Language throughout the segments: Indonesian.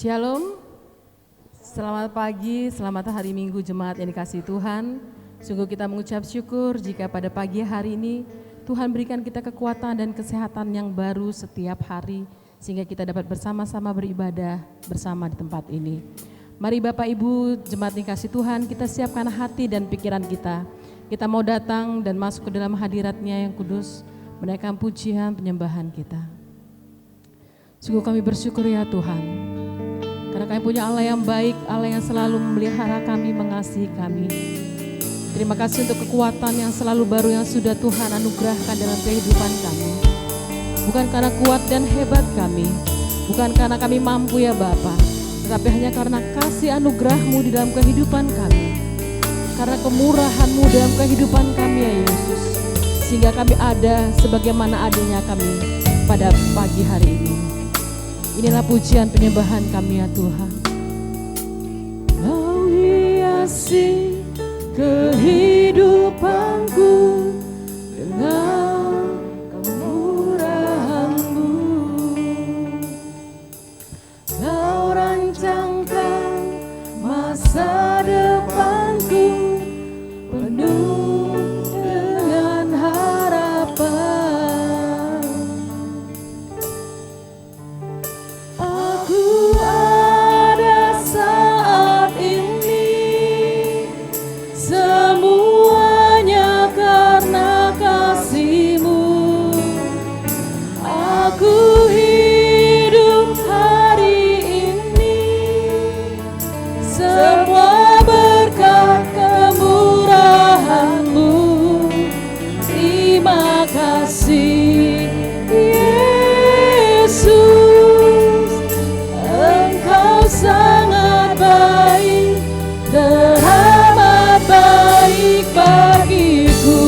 Shalom, selamat pagi, selamat hari Minggu jemaat yang dikasihi Tuhan. Sungguh kita mengucap syukur jika pada pagi hari ini Tuhan berikan kita kekuatan dan kesehatan yang baru setiap hari, sehingga kita dapat bersama-sama beribadah bersama di tempat ini. Mari Bapak Ibu jemaat yang dikasihi Tuhan, kita siapkan hati dan pikiran kita. Kita mau datang dan masuk ke dalam hadirat-Nya yang kudus, menaikkan pujian penyembahan kita. Sungguh kami bersyukur ya Tuhan, karena kami punya Allah yang baik, Allah yang selalu memelihara kami, mengasihi kami. Terima kasih untuk kekuatan yang selalu baru yang sudah Tuhan anugerahkan dalam kehidupan kami. Bukan karena kuat dan hebat kami, bukan karena kami mampu ya Bapa, tetapi hanya karena kasih anugerah-Mu di dalam kehidupan kami. Karena kemurahan-Mu dalam kehidupan kami ya Yesus, sehingga kami ada sebagaimana adanya kami pada pagi hari ini. Inilah pujian penyembahan kami ya Tuhan. Kau hiasi kehidupanku dengan kemurahan-Mu. Kau rancangkan masa depanku penuh dengan harapan. Aku ada saat ini, semuanya karena kasih-Mu. Aku hidup hari ini, semua berkat kemurahan-Mu. Terima kasih Yesus, Engkau sangat baik, teramat baik bagiku.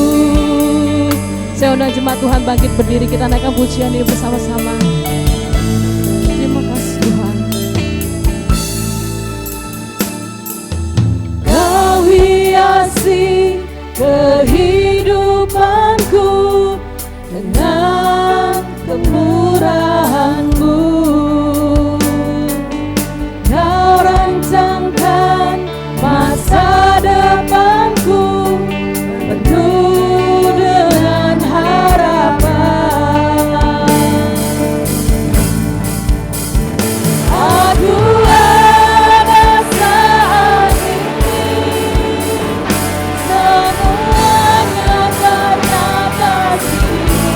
Saya undang jemaat Tuhan bangkit berdiri, kita naikkan pujian ini bersama-sama. Terima kasih Tuhan. Kau hiasi kehidupanku dengan kemurahan-Mu. Kau rancangkan masa depanku penuh dengan harapan. Aku ada saat ini, semuanya karena kasih-Mu.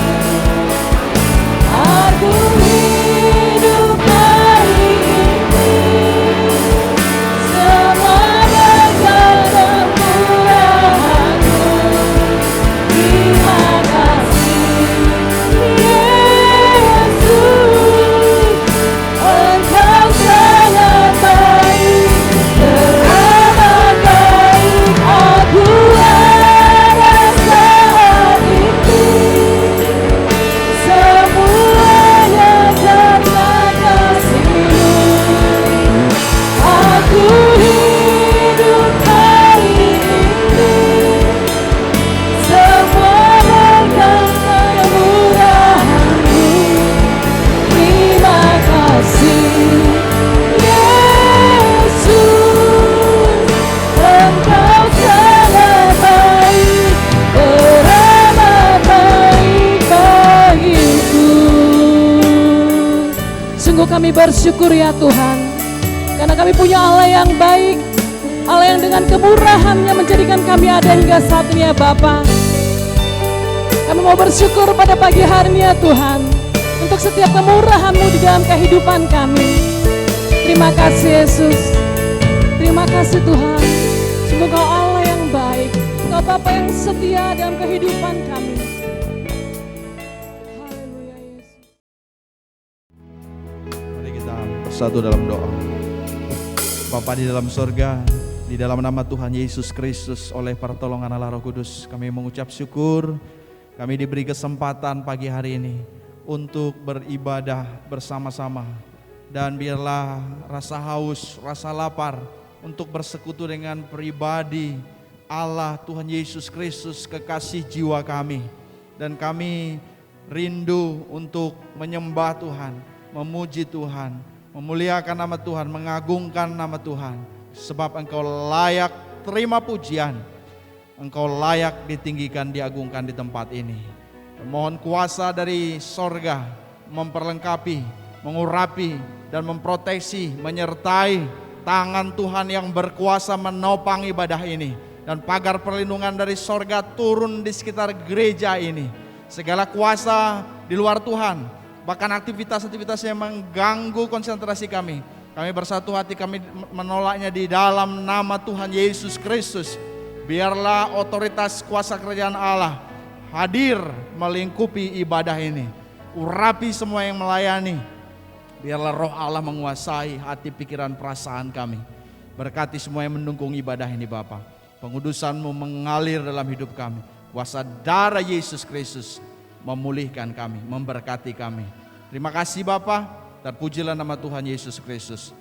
Aku hidup hari ini, semua berkat kemurahan-Mu. Terima kasih Yesus, Engkau sangat baik, teramat baik. Aku ada saat ini, semuanya karena kasih-Mu. Aku hidup hari ini, semua berkat kemurahan-Mu. Terima kasih Yesus, Engkau sangat baik, teramat baik bagiku. Sungguh kami bersyukur ya Tuhan, karena kami punya Allah yang baik, Allah yang dengan kemurahan-Nya menjadikan kami ada hingga saat ini ya Bapa. Kami mau bersyukur pada pagi hari ini ya Tuhan, untuk setiap kemurahan-Mu di dalam kehidupan kami. Terima kasih Yesus, terima kasih Tuhan. Sungguh Kau Allah yang baik, Kau Bapa yang setia dalam kehidupan kami. Haleluya Yesus. Mari kita bersatu dalam doa. Bapa di dalam surga, di dalam nama Tuhan Yesus Kristus, oleh pertolongan Allah Roh Kudus, kami mengucap syukur kami diberi kesempatan pagi hari ini untuk beribadah bersama-sama. Dan biarlah rasa haus, rasa lapar untuk bersekutu dengan pribadi Allah Tuhan Yesus Kristus, kekasih jiwa kami. Dan kami rindu untuk menyembah Tuhan, memuji Tuhan, memuliakan nama Tuhan, mengagungkan nama Tuhan. Sebab Engkau layak terima pujian, Engkau layak ditinggikan, diagungkan di tempat ini. Mohon kuasa dari sorga memperlengkapi, mengurapi, dan memproteksi, menyertai tangan Tuhan yang berkuasa menopang ibadah ini. Dan pagar perlindungan dari sorga turun di sekitar gereja ini. Segala kuasa di luar Tuhan, bahkan aktivitas-aktivitas yang mengganggu konsentrasi kami bersatu hati, kami menolaknya di dalam nama Tuhan Yesus Kristus. Biarlah otoritas kuasa kerajaan Allah hadir melingkupi ibadah ini. Urapi semua yang melayani. Biarlah roh Allah menguasai hati, pikiran, perasaan kami. Berkati semua yang mendukung ibadah ini Bapa. Pengudusan-Mu mengalir dalam hidup kami. Kuasa darah Yesus Kristus memulihkan kami, memberkati kami. Terima kasih Bapa, terpujilah nama Tuhan Yesus Kristus.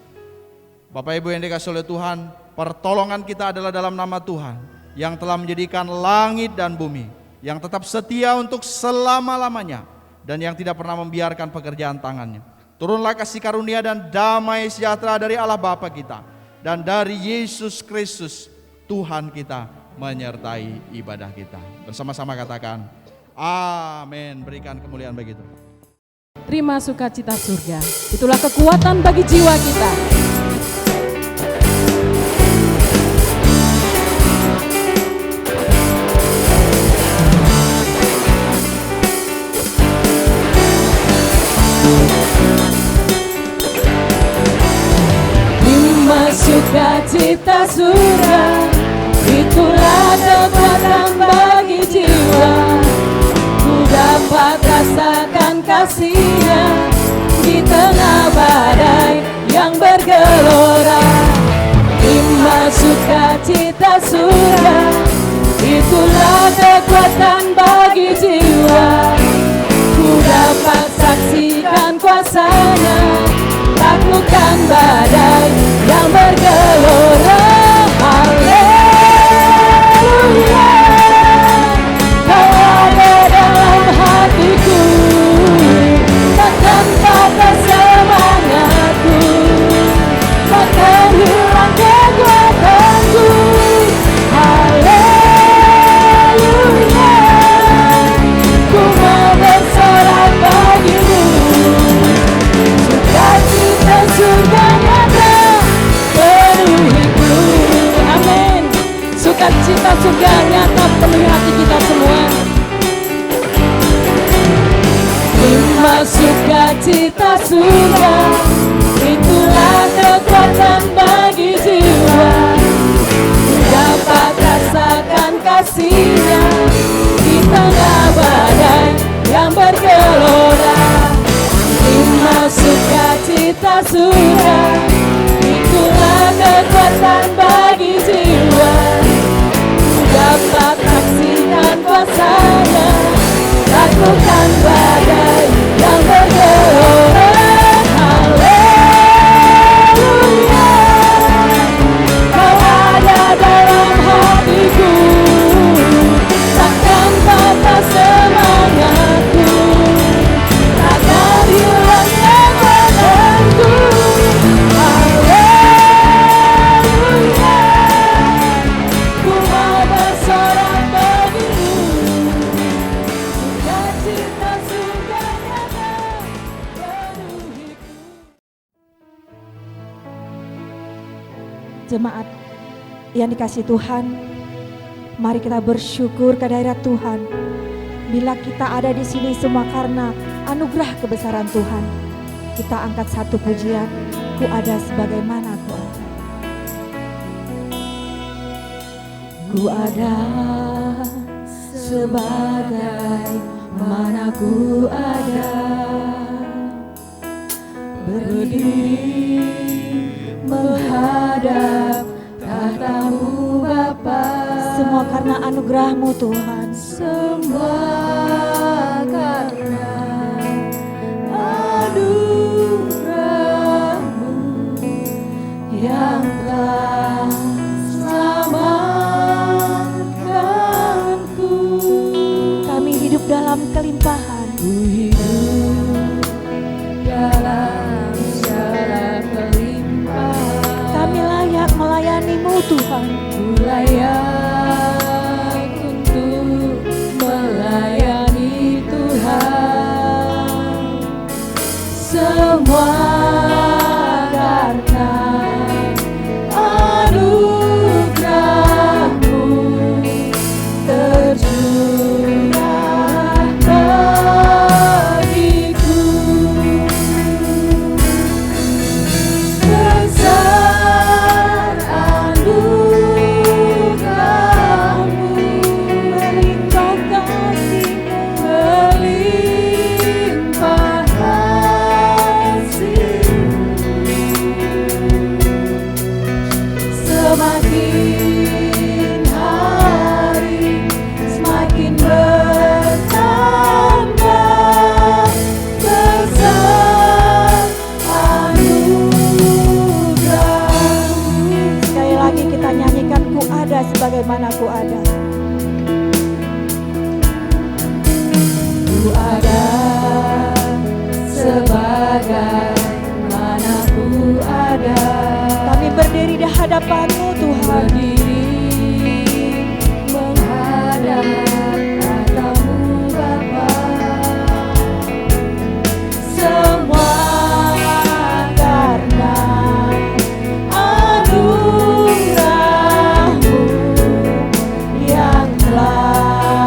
Bapak Ibu yang dikasihi oleh Tuhan, pertolongan kita adalah dalam nama Tuhan yang telah menjadikan langit dan bumi, yang tetap setia untuk selama-lamanya, dan yang tidak pernah membiarkan pekerjaan tangannya. Turunlah kasih karunia dan damai sejahtera dari Allah Bapa kita dan dari Yesus Kristus Tuhan kita menyertai ibadah kita. Bersama-sama katakan amin. Berikan kemuliaan bagi Tuhan. Terima sukacita surga, itulah kekuatan bagi jiwa kita. Terima sukacita surga, itulah kekuatan bagi jiwa. Ku dapat rasakan kasih-Nya di tengah badai yang bergelora. Terima sukacita surga, itulah kekuatan bagi jiwa. Ku dapat saksikan kuasa-Nya, taklukkan badai yang bergelora. Haleluya, Kau ada dalam hatiku, takkan patah semangatku, takkan hilang kekuatanku. Haleluya, ku mau bersorak bagimu. Sukacita surga nyata penuhiku. Amin. Sukacita surga nyata penuhi hati kita semua. Terima sukacita surga, itulah kekuatan bagi jiwa. Dapat rasakan kasih-Nya di tengah badai yang bergelora. Terima sukacita surga, itulah kekuatan bagi jiwa. Dapat saksikan kuasa-Nya, taklukkan badai yang bergelora. Haleluya, Kau ada dalam hatiku, takkan patah semangatku, takkan hilang kekuatanku. Haleluya, ku mau bersorak bagimu. Sukacita surga nyata penuhiku. Jemaat yang dikasihi Tuhan, mari kita bersyukur kehadirat Tuhan. Bila kita ada di sini semua karena anugerah kebesaran Tuhan, kita angkat satu pujian, ku ada sebagaimana ku ada. Ku ada sebagaimana ku ada, berdiri menghadap tahta-Mu Bapa. Semua karena anugerah-Mu Tuhan. Semua karena anugerah-Mu yang telah selamatkanku. Kami hidup dalam kelimpahan. Ku hidup dalam segala Tuhan. Ku layak untuk melayani Tuhan, semua karena anugerah-Mu tercurah bagiku. Besar anugerah-Mu, melimpah kasih-Mu, melimpah kasih-Mu. Semakin hari semakin bertambah besar anugerah-Mu. Sekali lagi kita nyanyikan, ku ada sebagaimana ku ada. Ku ada sebagaimana ku ada. Kami berdiri di hadapan-Mu Tuhan. Berdiri menghadap tahta-Mu Bapa. Semua karena anugerah-Mu yang telah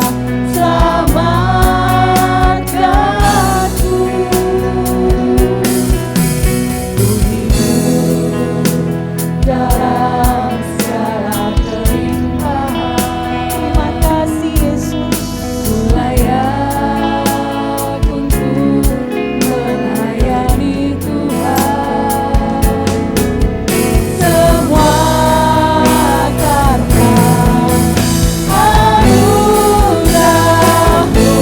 selamatkanku. Ku hidup dalam segala kelimpahan. Terima kasih Yesus. Ku layak untuk melayani Tuhan, semua karena anugerah-Mu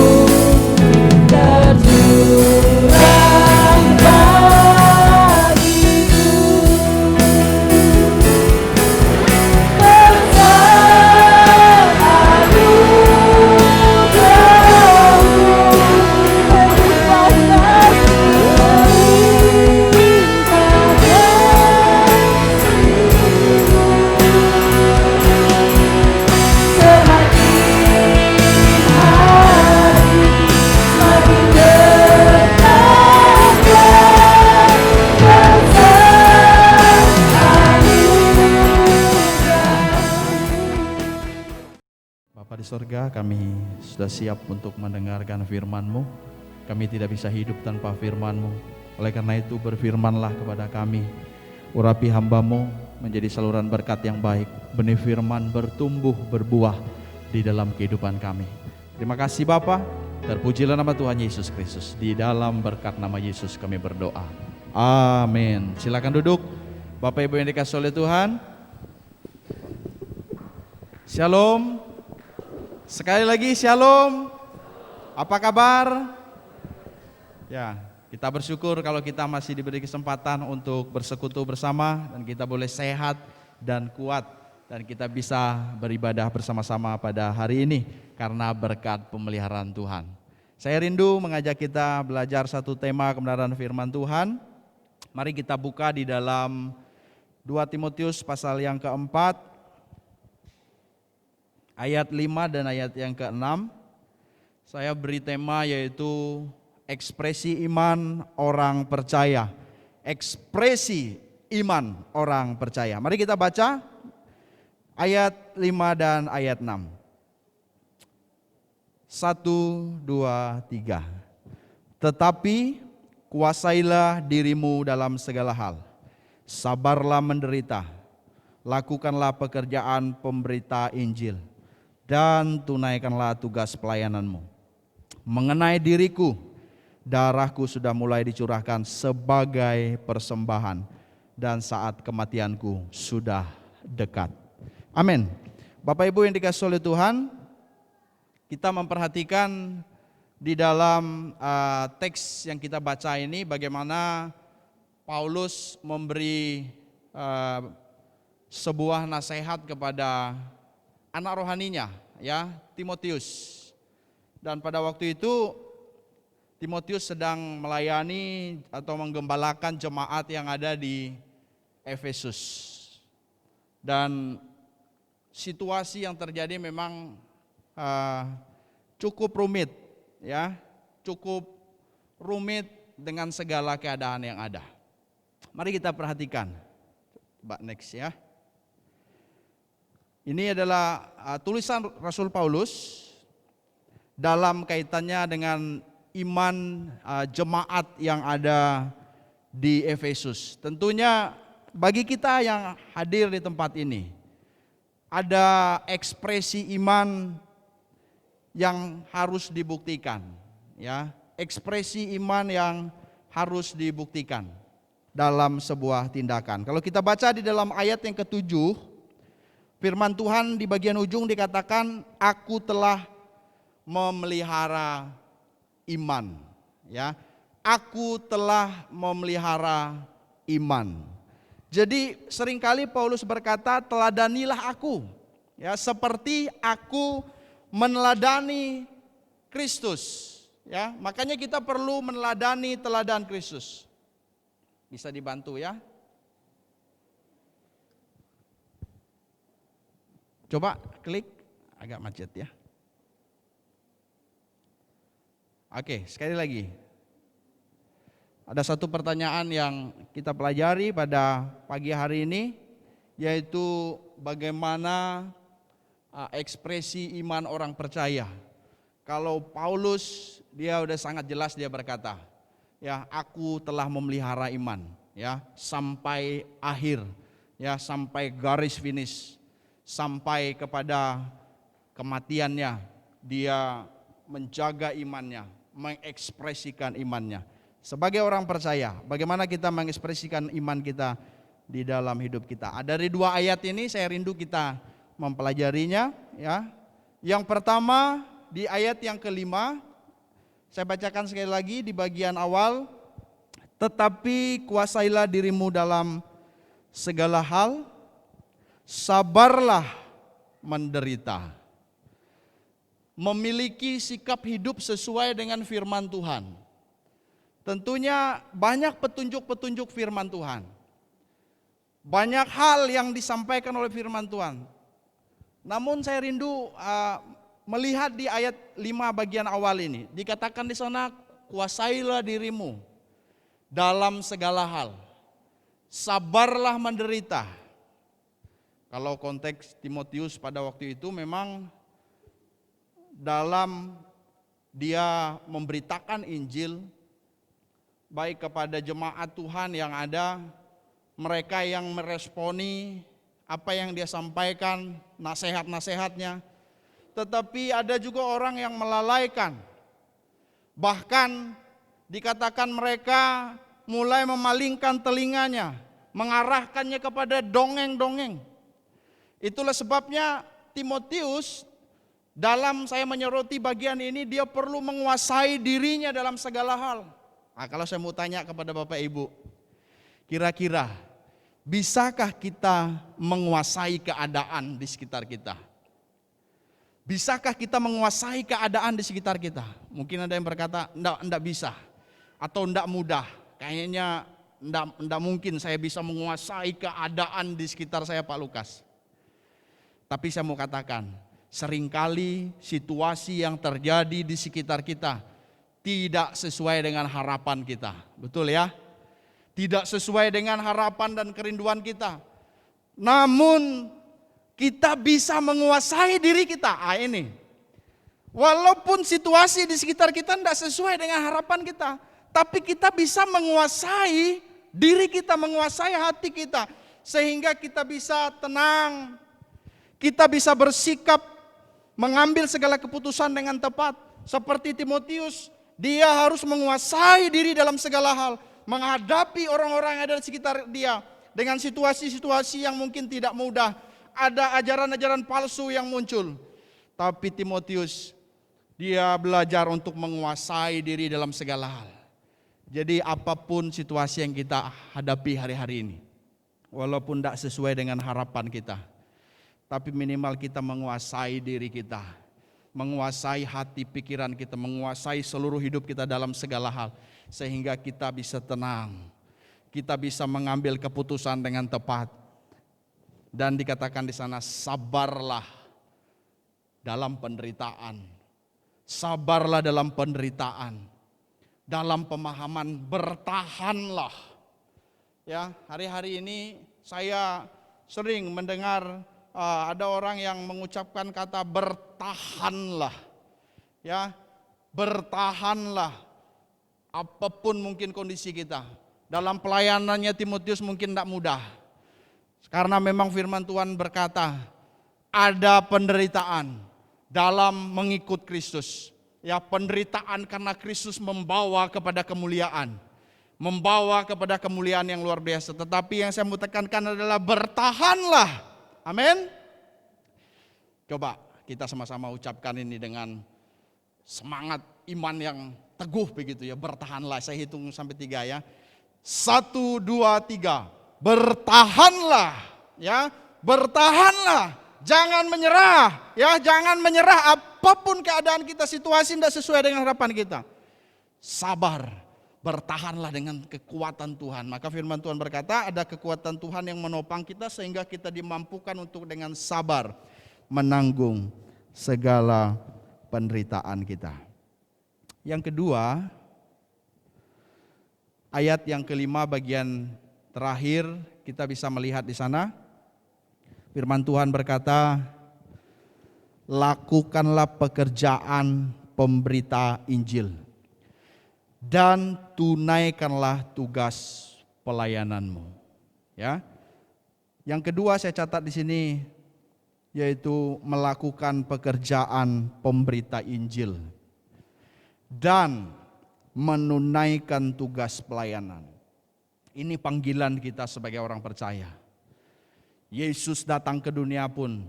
tercurah bagiku. Besar anugerah-Mu, melimpah kasih-Mu, melimpah kasih-Mu. Semakin hari semakin bertambah besar anugerah-Mu. Bapa di sorga, kami sudah siap untuk mendengarkan firman-Mu. Kami tidak bisa hidup tanpa firman-Mu. Oleh karena itu berfirmanlah kepada kami. Urapi hamba-Mu menjadi saluran berkat yang baik. Benih firman bertumbuh berbuah di dalam kehidupan kami. Terima kasih Bapa. Terpujilah nama Tuhan Yesus Kristus. Di dalam berkat nama Yesus kami berdoa. Amin. Silakan duduk. Bapak Ibu yang dikasihi oleh Tuhan. Shalom. Sekali lagi shalom. Apa kabar? Ya, kita bersyukur kalau kita masih diberi kesempatan untuk bersekutu bersama dan kita boleh sehat dan kuat dan kita bisa beribadah bersama-sama pada hari ini karena berkat pemeliharaan Tuhan. Saya rindu mengajak kita belajar satu tema kebenaran firman Tuhan. Mari kita buka di dalam 2 Timotius pasal yang keempat, ayat 5 dan ayat yang ke-6. Saya beri tema yaitu ekspresi iman orang percaya. Ekspresi iman orang percaya. Mari kita baca ayat 5 dan ayat 6. 1, 2, 3. Tetapi kuasailah dirimu dalam segala hal. Sabarlah menderita. Lakukanlah pekerjaan pemberita Injil. Dan tunaikanlah tugas pelayananmu. Mengenai diriku, darahku sudah mulai dicurahkan sebagai persembahan. Dan saat kematianku sudah dekat. Amin. Bapak Ibu yang dikasihi oleh Tuhan, kita memperhatikan di dalam teks yang kita baca ini bagaimana Paulus memberi sebuah nasihat kepada anak rohaninya, ya, Timotius. Dan pada waktu itu Timotius sedang melayani atau menggembalakan jemaat yang ada di Efesus. Dan situasi yang terjadi memang cukup rumit, ya, cukup rumit dengan segala keadaan yang ada. Mari kita perhatikan. Coba next ya. Ini adalah tulisan Rasul Paulus dalam kaitannya dengan iman jemaat yang ada di Efesus. Tentunya bagi kita yang hadir di tempat ini, ada ekspresi iman yang harus dibuktikan, ya, ekspresi iman yang harus dibuktikan dalam sebuah tindakan. Kalau kita baca di dalam ayat yang ke-7, firman Tuhan di bagian ujung dikatakan, aku telah memelihara iman, ya. Aku telah memelihara iman. Jadi seringkali Paulus berkata, teladanilah aku, ya, seperti aku meneladani Kristus, ya. Makanya kita perlu meneladani teladan Kristus. Bisa dibantu ya? Coba klik, agak macet ya. Oke, sekali lagi. Ada satu pertanyaan yang kita pelajari pada pagi hari ini, yaitu bagaimana ekspresi iman orang percaya. Kalau Paulus, dia udah sangat jelas, dia berkata, ya, aku telah memelihara iman, ya, sampai akhir, ya, sampai garis finish, sampai kepada kematiannya, dia menjaga imannya, mengekspresikan imannya. Sebagai orang percaya, bagaimana kita mengekspresikan iman kita di dalam hidup kita? Dari dua ayat ini saya rindu kita mempelajarinya, ya. Yang pertama di ayat yang ke-5, saya bacakan sekali lagi di bagian awal, tetapi kuasailah dirimu dalam segala hal, sabarlah menderita. Memiliki sikap hidup sesuai dengan firman Tuhan. Tentunya banyak petunjuk-petunjuk firman Tuhan. Banyak hal yang disampaikan oleh firman Tuhan. Namun saya rindu melihat di ayat 5 bagian awal ini. Dikatakan di sana, kuasailah dirimu dalam segala hal. Sabarlah menderita. Kalau konteks Timotius pada waktu itu memang dalam dia memberitakan Injil, baik kepada jemaat Tuhan yang ada, mereka yang meresponi apa yang dia sampaikan, nasihat-nasihatnya. Tetapi ada juga orang yang melalaikan. Bahkan dikatakan mereka mulai memalingkan telinganya, mengarahkannya kepada dongeng-dongeng. Itulah sebabnya Timotius, dalam saya menyoroti bagian ini, dia perlu menguasai dirinya dalam segala hal. Nah, kalau saya mau tanya kepada Bapak Ibu, kira-kira bisakah kita menguasai keadaan di sekitar kita? Bisakah kita menguasai keadaan di sekitar kita? Mungkin ada yang berkata, enggak bisa, atau enggak mudah. Kayaknya enggak mungkin saya bisa menguasai keadaan di sekitar saya, Pak Lukas. Tapi saya mau katakan, seringkali situasi yang terjadi di sekitar kita tidak sesuai dengan harapan kita. Betul ya? Tidak sesuai dengan harapan dan kerinduan kita. Namun kita bisa menguasai diri kita. Ini. Walaupun situasi di sekitar kita tidak sesuai dengan harapan kita, tapi kita bisa menguasai diri kita, menguasai hati kita, sehingga kita bisa tenang, kita bisa bersikap, mengambil segala keputusan dengan tepat. Seperti Timotius, dia harus menguasai diri dalam segala hal, menghadapi orang-orang yang ada di sekitar dia dengan situasi-situasi yang mungkin tidak mudah. Ada ajaran-ajaran palsu yang muncul. Tapi Timotius, dia belajar untuk menguasai diri dalam segala hal. Jadi apapun situasi yang kita hadapi hari-hari ini, walaupun tidak sesuai dengan harapan kita, tapi minimal kita menguasai diri kita, menguasai hati pikiran kita, menguasai seluruh hidup kita dalam segala hal, sehingga kita bisa tenang, kita bisa mengambil keputusan dengan tepat. Dan dikatakan di sana, sabarlah dalam penderitaan. Sabarlah dalam penderitaan. Dalam pemahaman, bertahanlah. Ya, hari-hari ini saya sering mendengar ada orang yang mengucapkan kata bertahanlah. Ya, bertahanlah. Apapun mungkin kondisi kita. Dalam pelayanannya Timotius mungkin tidak mudah. Karena memang firman Tuhan berkata, ada penderitaan dalam mengikut Kristus. Ya, penderitaan karena Kristus membawa kepada kemuliaan. Membawa kepada kemuliaan yang luar biasa. Tetapi yang saya mau tekankan adalah bertahanlah. Amin. Coba kita sama-sama ucapkan ini dengan semangat iman yang teguh begitu ya. Bertahanlah, saya hitung sampai 3 ya. 1, 2, 3. Bertahanlah, ya, bertahanlah, jangan menyerah, ya, jangan menyerah apapun keadaan kita, situasi tidak sesuai dengan harapan kita. Sabar, bertahanlah dengan kekuatan Tuhan. Maka firman Tuhan berkata, ada kekuatan Tuhan yang menopang kita sehingga kita dimampukan untuk dengan sabar menanggung segala penderitaan kita. Yang kedua, ayat yang kelima bagian terakhir kita bisa melihat di sana. Firman Tuhan berkata, lakukanlah pekerjaan pemberita Injil dan tunaikanlah tugas pelayananmu. Ya. Yang kedua saya catat di sini yaitu melakukan pekerjaan pemberita Injil dan menunaikan tugas pelayanan. Ini panggilan kita sebagai orang percaya. Yesus datang ke dunia pun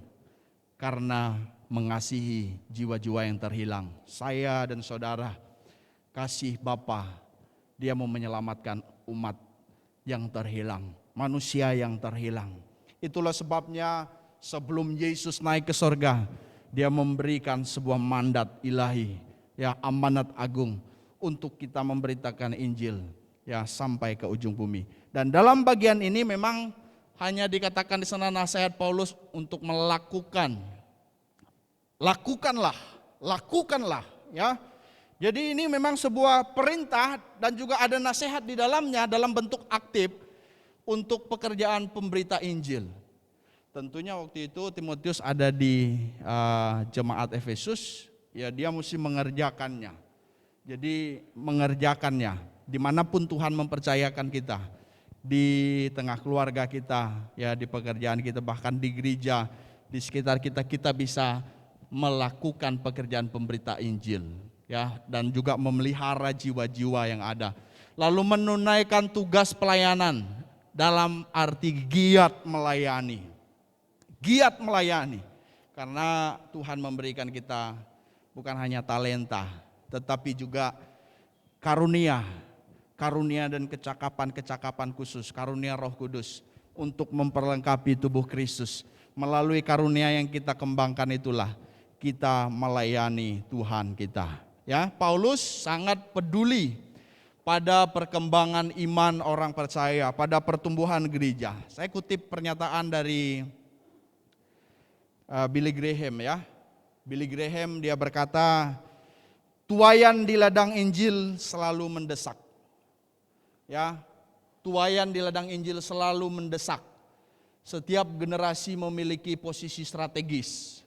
karena mengasihi jiwa-jiwa yang terhilang. Saya dan saudara kasih Bapa, dia mau menyelamatkan umat yang terhilang, manusia yang terhilang. Itulah sebabnya sebelum Yesus naik ke sorga, dia memberikan sebuah mandat ilahi, ya, amanat agung untuk kita memberitakan Injil, ya, sampai ke ujung bumi. Dan dalam bagian ini memang hanya dikatakan di sana nasihat Paulus untuk lakukanlah, ya. Jadi ini memang sebuah perintah dan juga ada nasihat di dalamnya dalam bentuk aktif untuk pekerjaan pemberita Injil. Tentunya waktu itu Timotius ada di jemaat Efesus, ya, dia mesti mengerjakannya. Jadi mengerjakannya dimanapun Tuhan mempercayakan kita, di tengah keluarga kita, ya, di pekerjaan kita, bahkan di gereja, di sekitar kita, kita bisa melakukan pekerjaan pemberita Injil, ya, dan juga memelihara jiwa-jiwa yang ada. Lalu menunaikan tugas pelayanan dalam arti giat melayani. Giat melayani, karena Tuhan memberikan kita bukan hanya talenta, tetapi juga karunia dan kecakapan khusus, karunia Roh Kudus untuk memperlengkapi tubuh Kristus. Melalui karunia yang kita kembangkan itulah kita melayani Tuhan kita. Ya, Paulus sangat peduli pada perkembangan iman orang percaya, pada pertumbuhan gereja. Saya kutip pernyataan dari Billy Graham, ya. Billy Graham dia berkata, tuaian di ladang Injil selalu mendesak. Ya, tuaian di ladang Injil selalu mendesak. Setiap generasi memiliki posisi strategis.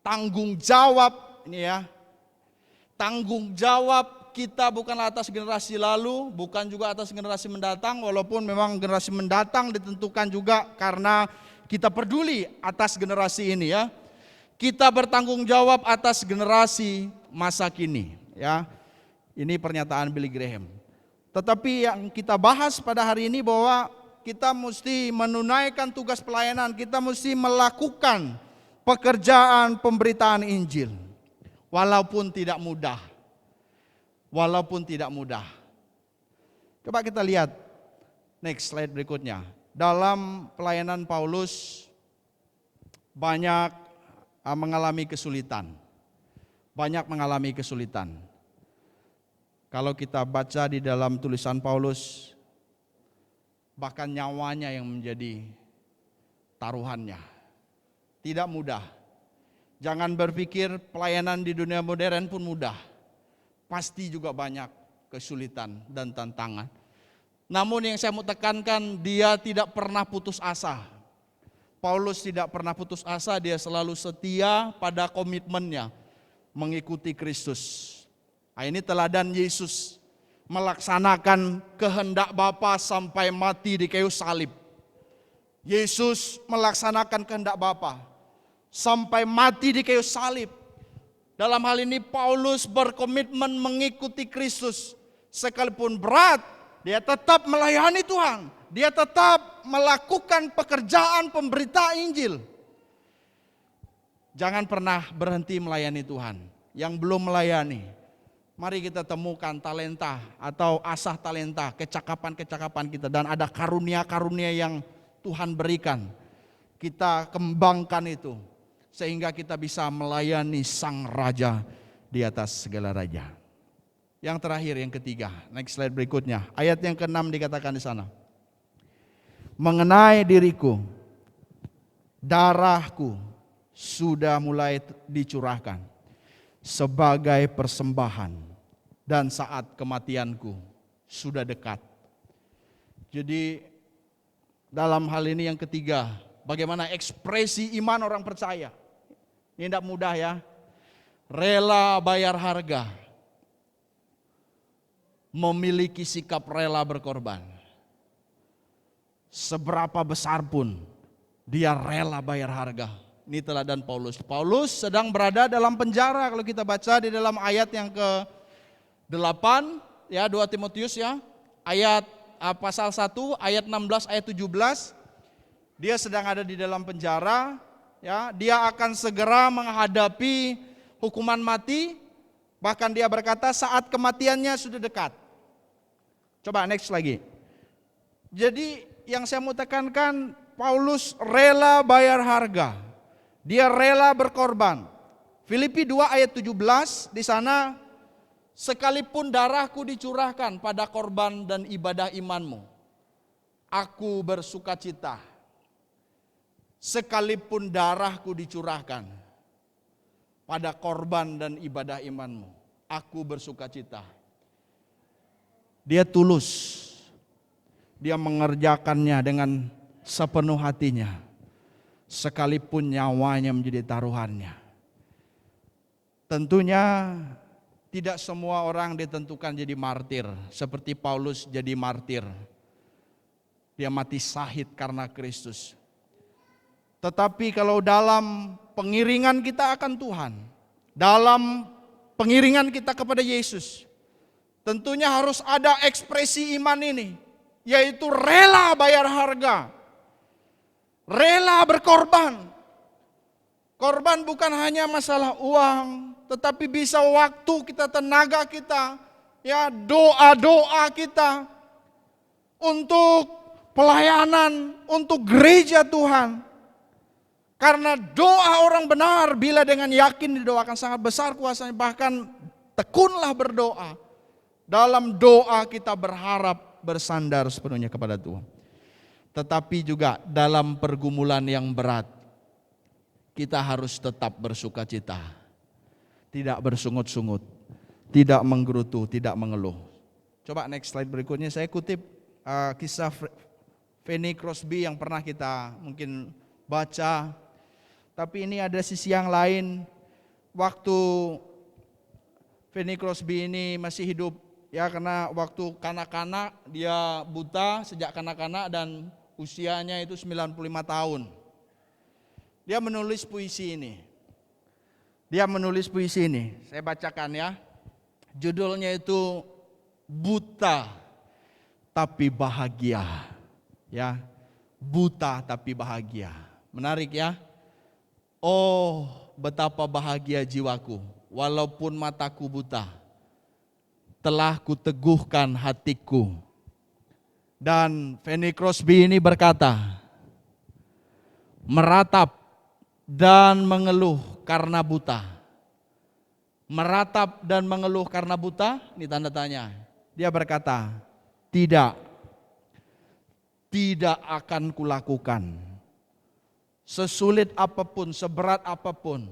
Tanggung jawab ini, ya. Tanggung jawab kita bukanlah atas generasi lalu, bukan juga atas generasi mendatang, walaupun memang generasi mendatang ditentukan juga karena kita peduli atas generasi ini, ya. Kita bertanggung jawab atas generasi masa kini, ya. Ini pernyataan Billy Graham. Tetapi yang kita bahas pada hari ini bahwa kita mesti menunaikan tugas pelayanan, kita mesti melakukan pekerjaan pemberitaan Injil. Walaupun tidak mudah. Walaupun tidak mudah. Coba kita lihat next slide berikutnya. Dalam pelayanan Paulus banyak mengalami kesulitan. Banyak mengalami kesulitan. Kalau kita baca di dalam tulisan Paulus, bahkan nyawanya yang menjadi taruhannya. Tidak mudah. Jangan berpikir pelayanan di dunia modern pun mudah. Pasti juga banyak kesulitan dan tantangan. Namun yang saya mau tekankan, dia tidak pernah putus asa. Paulus tidak pernah putus asa, dia selalu setia pada komitmennya mengikuti Kristus. Nah, ini teladan Yesus melaksanakan kehendak Bapa sampai mati di kayu salib. Yesus melaksanakan kehendak Bapa sampai mati di kayu salib. Dalam hal ini Paulus berkomitmen mengikuti Kristus. Sekalipun berat, dia tetap melayani Tuhan. Dia tetap melakukan pekerjaan pemberita Injil. Jangan pernah berhenti melayani Tuhan. Yang belum melayani, mari kita temukan talenta atau asah talenta, kecakapan-kecakapan kita. Dan ada karunia-karunia yang Tuhan berikan. Kita kembangkan itu. Sehingga kita bisa melayani Sang Raja di atas segala raja. Yang terakhir, yang ketiga, next slide berikutnya. Ayat yang ke-6 dikatakan di sana. Mengenai diriku, darahku sudah mulai dicurahkan sebagai persembahan dan saat kematianku sudah dekat. Jadi dalam hal ini yang ketiga, bagaimana ekspresi iman orang percaya. Ini tidak mudah ya. Rela bayar harga. Memiliki sikap rela berkorban. Seberapa besar pun dia rela bayar harga. Ini teladan Paulus. Paulus sedang berada dalam penjara kalau kita baca di dalam ayat yang ke-8 ya, 2 Timotius ya. Ayat pasal 1 ayat 16 ayat 17. Dia sedang ada di dalam penjara ya, dia akan segera menghadapi hukuman mati. Bahkan dia berkata saat kematiannya sudah dekat. Coba next lagi. Jadi yang saya mau tekankan, Paulus rela bayar harga. Dia rela berkorban. Filipi 2 ayat 17 di sana, sekalipun darahku dicurahkan pada korban dan ibadah imanmu, aku bersukacita. Sekalipun darahku dicurahkan pada korban dan ibadah imanmu, aku bersukacita. Dia tulus. Dia mengerjakannya dengan sepenuh hatinya. Sekalipun nyawanya menjadi taruhannya. Tentunya tidak semua orang ditentukan jadi martir. Seperti Paulus jadi martir. Dia mati syahid karena Kristus. Tetapi kalau dalam pengiringan kita akan Tuhan, dalam pengiringan kita kepada Yesus, tentunya harus ada ekspresi iman ini, yaitu rela bayar harga, rela berkorban. Korban bukan hanya masalah uang, tetapi bisa waktu kita, tenaga kita, ya doa-doa kita untuk pelayanan, untuk gereja Tuhan. Karena doa orang benar bila dengan yakin didoakan sangat besar kuasanya, bahkan tekunlah berdoa. Dalam doa kita berharap bersandar sepenuhnya kepada Tuhan. Tetapi juga dalam pergumulan yang berat, kita harus tetap bersukacita. Tidak bersungut-sungut, tidak menggerutu, tidak mengeluh. Coba next slide berikutnya, saya kutip kisah Fanny Crosby yang pernah kita mungkin baca. Tapi ini ada sisi yang lain. Waktu Fanny Crosby ini masih hidup, ya, karena waktu kanak-kanak dia buta sejak kanak-kanak dan usianya itu 95 tahun. Dia menulis puisi ini. Saya bacakan ya. Judulnya itu Buta Tapi Bahagia. Ya, buta tapi bahagia. Menarik ya. Oh, betapa bahagia jiwaku, walaupun mataku buta. Telah kuteguhkan hatiku. Dan Fanny Crosby ini berkata, meratap dan mengeluh karena buta. Meratap dan mengeluh karena buta, ini tanda tanya. Dia berkata, tidak akan kulakukan. sesulit apapun, seberat apapun.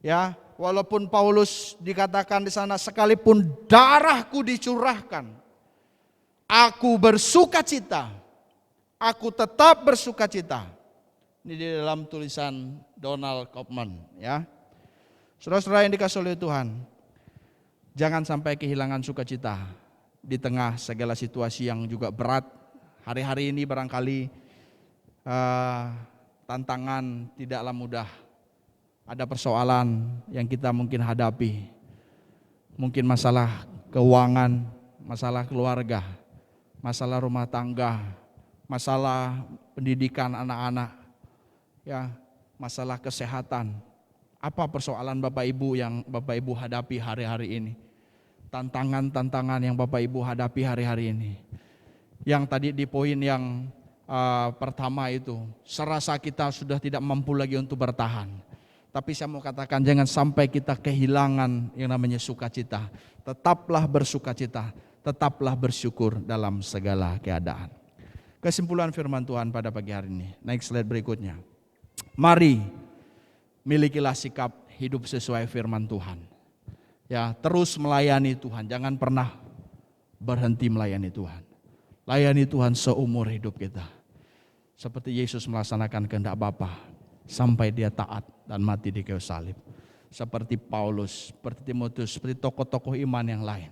Ya, walaupun Paulus dikatakan di sana, sekalipun darahku dicurahkan, aku bersukacita. Aku tetap bersukacita. Ini di dalam tulisan Donald Kaufman, ya. Saudara-saudara yang dikasihi oleh Tuhan, jangan sampai kehilangan sukacita di tengah segala situasi yang juga berat. Hari-hari ini barangkali tantangan tidaklah mudah. Ada persoalan yang kita mungkin hadapi. Mungkin masalah keuangan, masalah keluarga, masalah rumah tangga, masalah pendidikan anak-anak, ya, masalah kesehatan. Apa persoalan Bapak Ibu yang Bapak Ibu hadapi hari-hari ini? Tantangan-tantangan yang Bapak Ibu hadapi hari-hari ini. Yang tadi di poin yang pertama itu, serasa kita sudah tidak mampu lagi untuk bertahan. Tapi saya mau katakan jangan sampai kita kehilangan yang namanya sukacita. Tetaplah bersukacita, tetaplah bersyukur dalam segala keadaan. Kesimpulan firman Tuhan pada pagi hari ini. Next slide berikutnya. Mari milikilah sikap hidup sesuai firman Tuhan. Ya, terus melayani Tuhan, jangan pernah berhenti melayani Tuhan. Layani Tuhan seumur hidup kita. Seperti Yesus melaksanakan kehendak Bapa sampai dia taat dan mati di kayu salib. Seperti Paulus, seperti Timotius, seperti tokoh-tokoh iman yang lain.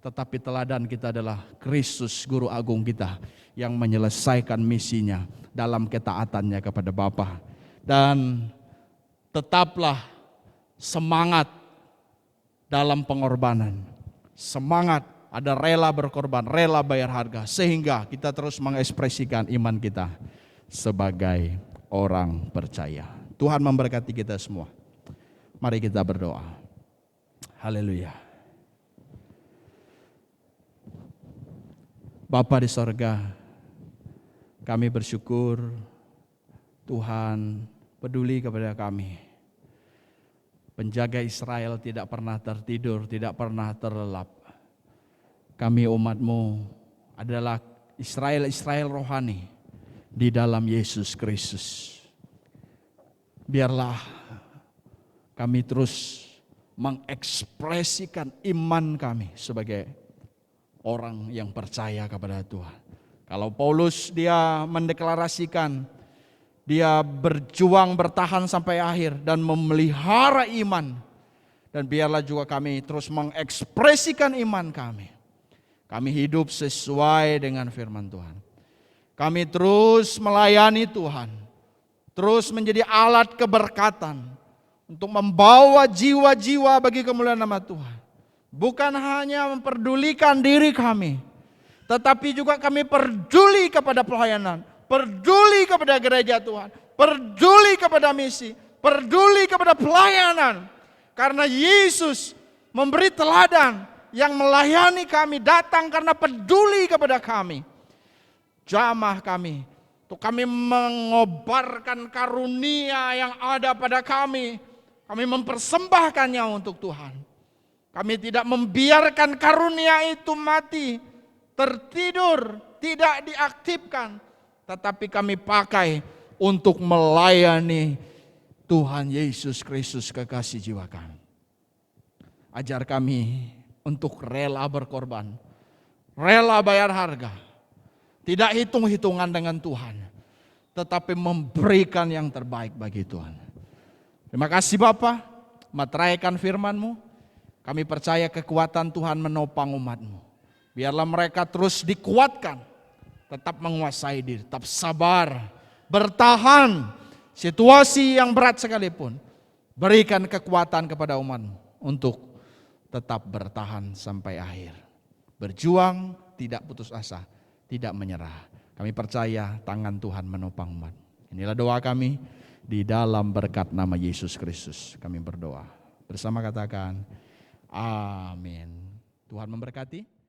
Tetapi teladan kita adalah Kristus Guru Agung kita yang menyelesaikan misinya dalam ketaatannya kepada Bapa. Dan tetaplah semangat dalam pengorbanan. Semangat, ada rela berkorban, rela bayar harga. Sehingga kita terus mengekspresikan iman kita sebagai orang percaya. Tuhan memberkati kita semua. Mari kita berdoa. Haleluya. Bapa di sorga, kami bersyukur Tuhan peduli kepada kami. Penjaga Israel tidak pernah tertidur, tidak pernah terlelap. Kami umat-Mu adalah Israel rohani di dalam Yesus Kristus. Biarlah kami terus mengekspresikan iman kami sebagai orang yang percaya kepada Tuhan. Kalau Paulus dia mendeklarasikan, dia berjuang bertahan sampai akhir dan memelihara iman. Dan biarlah juga kami terus mengekspresikan iman kami. Kami hidup sesuai dengan firman Tuhan. Kami terus melayani Tuhan, terus menjadi alat keberkatan untuk membawa jiwa-jiwa bagi kemuliaan nama Tuhan. Bukan hanya memperdulikan diri kami, tetapi juga kami peduli kepada pelayanan, peduli kepada gereja Tuhan, peduli kepada misi, peduli kepada pelayanan. Karena Yesus memberi teladan yang melayani kami, datang karena peduli kepada kami. Jamah kami, untuk kami mengobarkan karunia yang ada pada kami. Kami mempersembahkannya untuk Tuhan. Kami tidak membiarkan karunia itu mati, tertidur, tidak diaktifkan. Tetapi kami pakai untuk melayani Tuhan Yesus Kristus kekasih jiwa kami. Ajar kami untuk rela berkorban, rela bayar harga. Tidak hitung-hitungan dengan Tuhan, tetapi memberikan yang terbaik bagi Tuhan. Terima kasih Bapa, materaikan firman-Mu. Kami percaya kekuatan Tuhan menopang umat-Mu. Biarlah mereka terus dikuatkan, tetap menguasai diri, tetap sabar, bertahan. Situasi yang berat sekalipun, berikan kekuatan kepada umat-Mu untuk tetap bertahan sampai akhir. Berjuang, tidak putus asa, tidak menyerah. Kami percaya tangan Tuhan menopang umat. Inilah doa kami di dalam berkat nama Yesus Kristus. Kami berdoa. Bersama katakan, amin. Tuhan memberkati.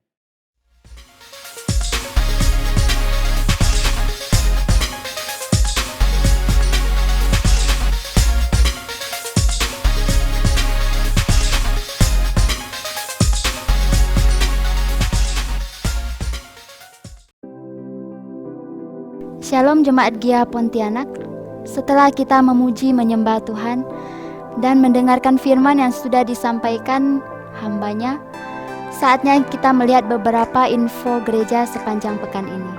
Shalom Jemaat Gia Pontianak, setelah kita memuji menyembah Tuhan dan mendengarkan firman yang sudah disampaikan hambanya, saatnya kita melihat beberapa info gereja sepanjang pekan ini.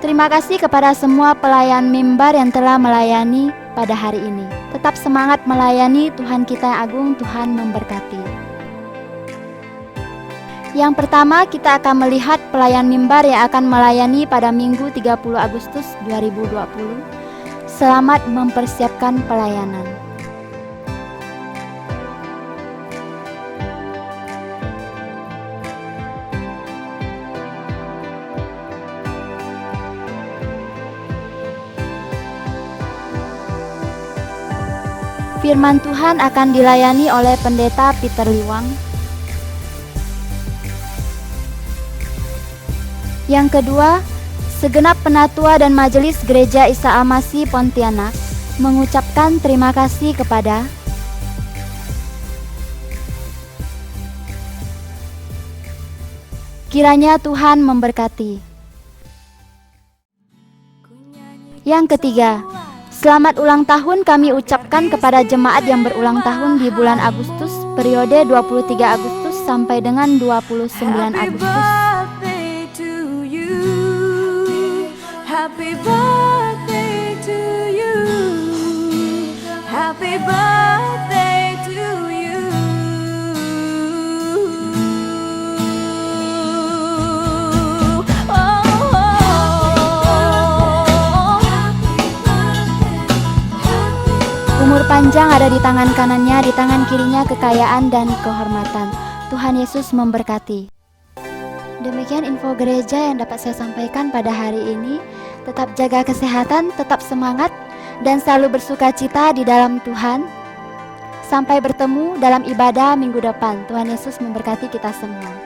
Terima kasih kepada semua pelayan mimbar yang telah melayani pada hari ini. Tetap semangat melayani Tuhan kita yang agung, Tuhan memberkati. Yang pertama, kita akan melihat pelayan mimbar yang akan melayani pada Minggu 30 Agustus 2020. Selamat mempersiapkan pelayanan. Firman Tuhan akan dilayani oleh Pendeta Peter Liwang. Yang kedua, segenap penatua dan majelis Gereja Isa Al-Masih Pontianak mengucapkan terima kasih kepada kiranya Tuhan memberkati. Yang ketiga, selamat ulang tahun kami ucapkan kepada jemaat yang berulang tahun di bulan Agustus, periode 23 Agustus sampai dengan 29 Agustus. Happy birthday to you. Happy birthday to you. Umur panjang ada di tangan kanannya, di tangan kirinya kekayaan dan kehormatan. Tuhan Yesus memberkati. Demikian info gereja yang dapat saya sampaikan pada hari ini. Tetap jaga kesehatan, tetap semangat, dan selalu bersuka cita di dalam Tuhan. Sampai bertemu dalam ibadah minggu depan. Tuhan Yesus memberkati kita semua.